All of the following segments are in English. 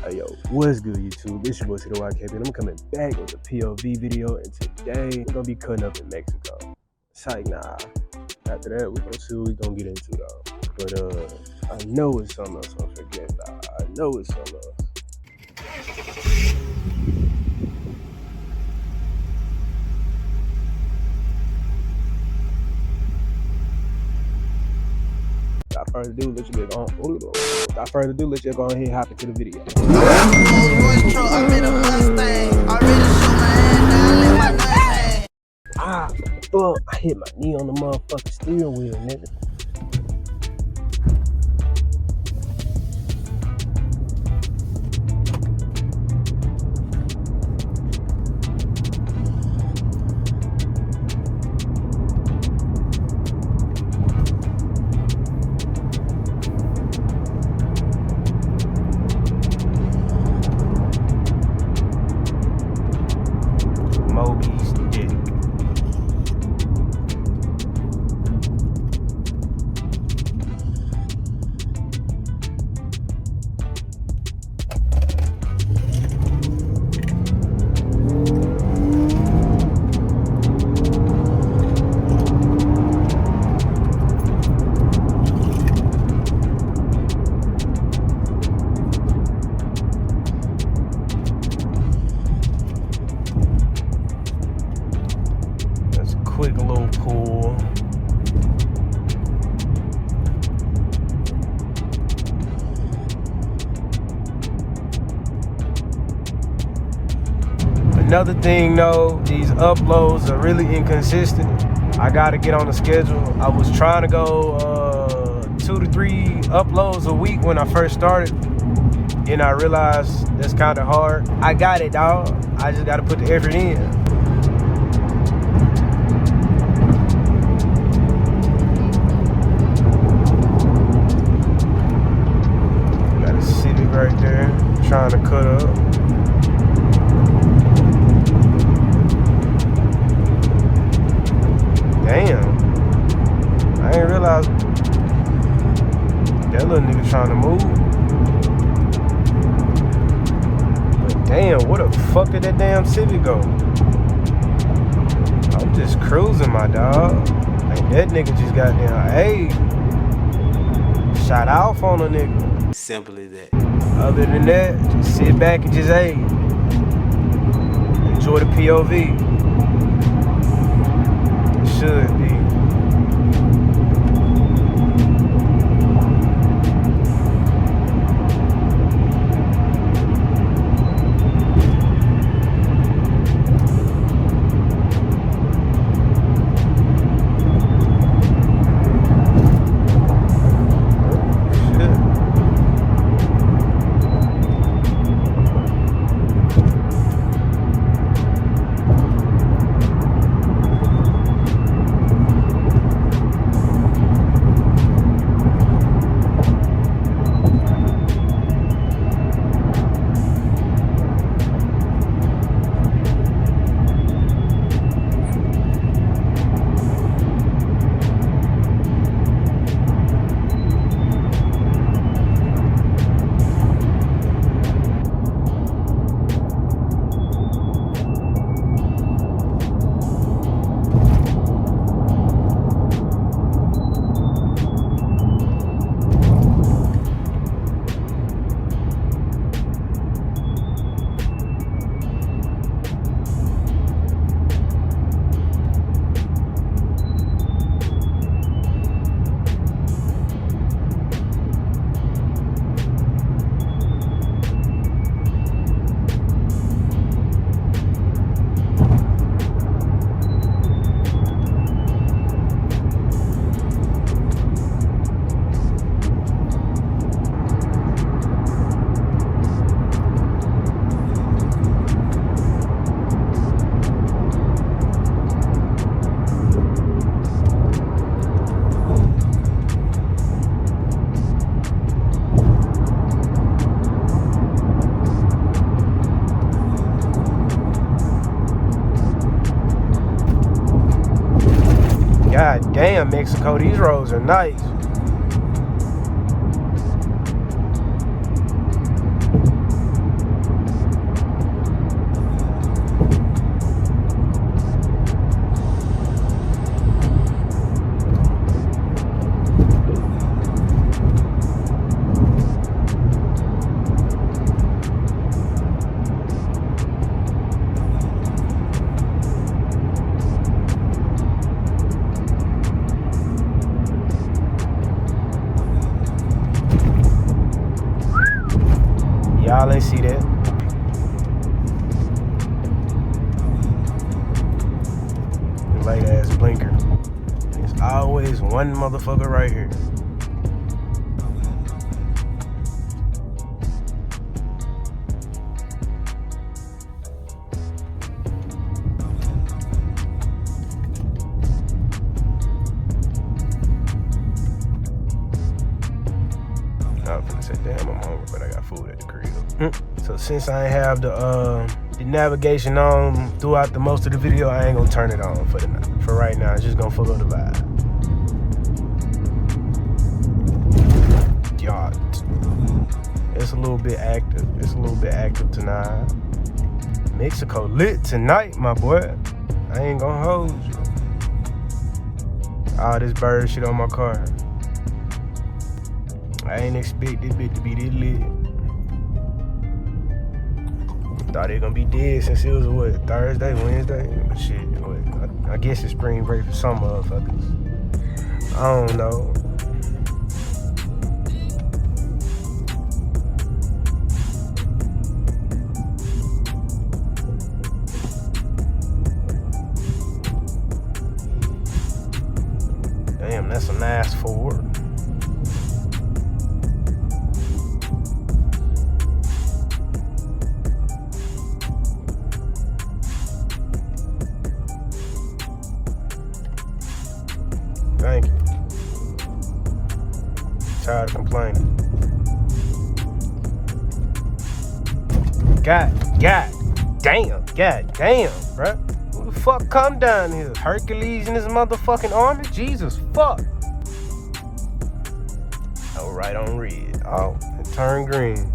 Hey yo, what's good YouTube? It's your boy Citywidekb and I'm coming back with a POV video, and today we're gonna be cutting up in Mexico. It's like, nah, after that we're gonna see what we're gonna get into though. But I know it's something else I'm forgetting. I know it's something else. Without further ado, let's just go ahead and hop into the video. Ah, fuck, I hit my knee on the motherfucking steering wheel, nigga. Moby's dick. Quick little pull. Another thing though, these uploads are really inconsistent. I gotta get on the schedule. I was trying to go 2 to 3 uploads a week when I first started, and I realized that's kind of hard. I got it, dog. I just gotta put the effort in. Right there, trying to cut up. Damn, I ain't realize that little nigga trying to move. But damn, where the fuck did that damn Civic go? I'm just cruising, my dog. Like that nigga just got down. Hey, shot off on a nigga. Simple as that. Other than that, just sit back and just, hey, enjoy the POV. It should be. God damn, Mexico, these roads are nice. Y'all ain't see that. Light ass blinker. There's always one motherfucker right here. I was gonna say, damn, I'm hungry, but I got food at the crib. So since I ain't have the navigation on throughout the most of the video, I ain't gonna turn it on for the night. For right now, it's just gonna follow the vibe. Yacht. It's a little bit active. It's a little bit active tonight. Mexico lit tonight, my boy. I ain't gonna hold you. All this bird shit on my car. I ain't expect this bitch to be this lit. Thought they gonna be dead since it was what, Thursday, Wednesday? But shit, what, I guess it's spring break for some motherfuckers. I don't know. Damn, that's a nice Ford. Thank you. Tired of complaining. God damn, bruh. Who the fuck come down here? Hercules and his motherfucking army? Jesus fuck. Oh, right on red. Oh, it turned green.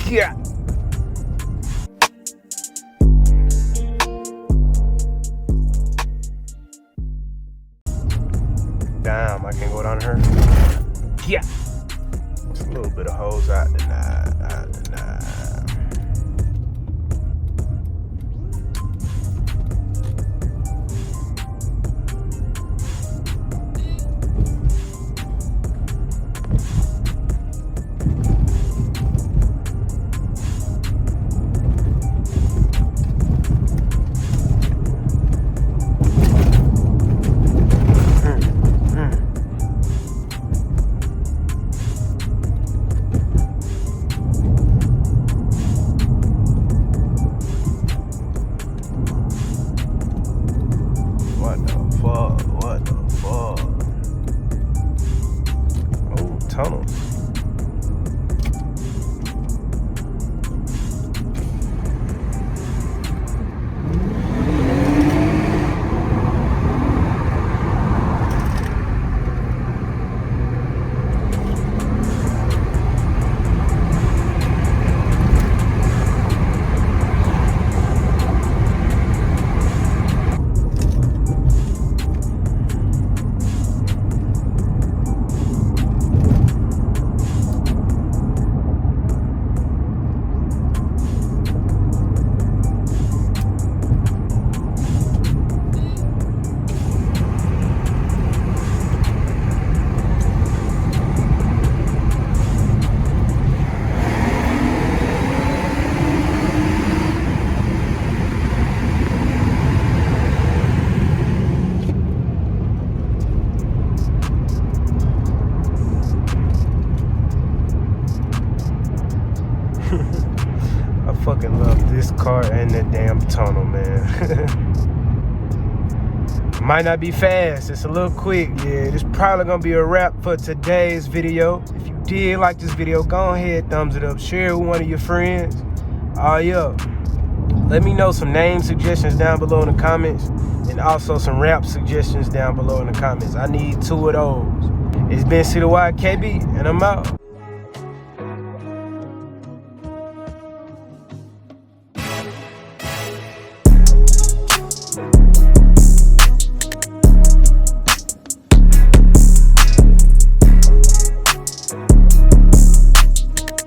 Yeah. Damn, I can't go down her. Yeah. Just a little bit of hoes out tonight. What the fuck? Oh, tunnels. I fucking love this car and that damn tunnel, man. Might not be fast, it's a little quick. Yeah, this probably gonna be a wrap for today's video. If you did like this video, go ahead, thumbs it up, share it with one of your friends. Yeah. Let me know some name suggestions down below in the comments, and also some rap suggestions down below in the comments. I need 2 of those. It's been Citywide KB, and I'm out.